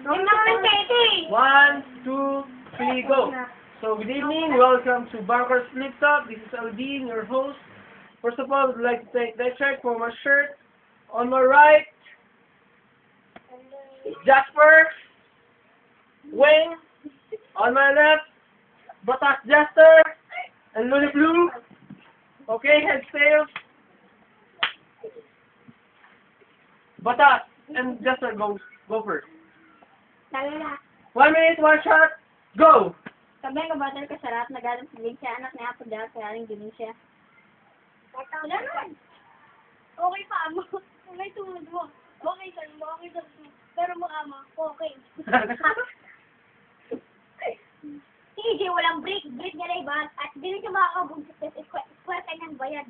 Yung naman Katie! 1, 2, 3, go! So, good evening. Welcome to Bankers Flip Top. This is Aldine, your host. First of all, I would like to thank that check for my shirt. On my right, Jasper, Wayne. On my left, Batas Jaster, and Lily Blue. Okay, heads, tails. Batas and Jaster, go first. Talala. 1 minute, 1 shot, go! Sabi ng kabatal ka sarap, nagalang sa siya, anak ni Apo Dal, kaya rin ginin siya. Wala naman. Okay pa, amo. Okay, tumod mo. Okay, sir mo. Okay, sir mo. Pero mo, ama. Okay. TJ, walang break. Break niya na iba. At di rin siya makakabog sa test. Swerte niyang bayad.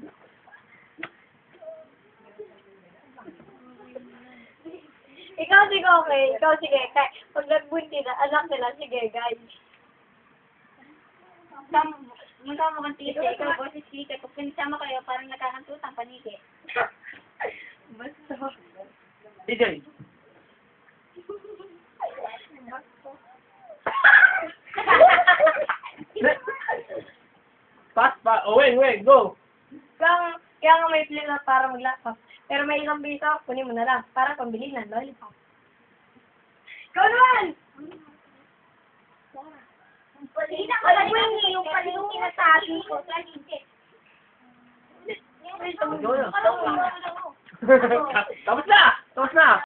Ikaw, sige, okay. Ikaw, sige. Pag nagbunti na, anak nila, sige, guys. Magkama kang titi, ikaw, boses titi. Pag pinisama kayo, parang nagkakantutang paniki. Basta. DJ. Pass pa. Oh, wait, go. Kaya nga may play na para mag-laptop. Pero may ilang bilis ako, kunin mo na lang. Para pambili ng lollipop. Ikaw naman! Hindi na yung paling sinasabi ko. Tapos na!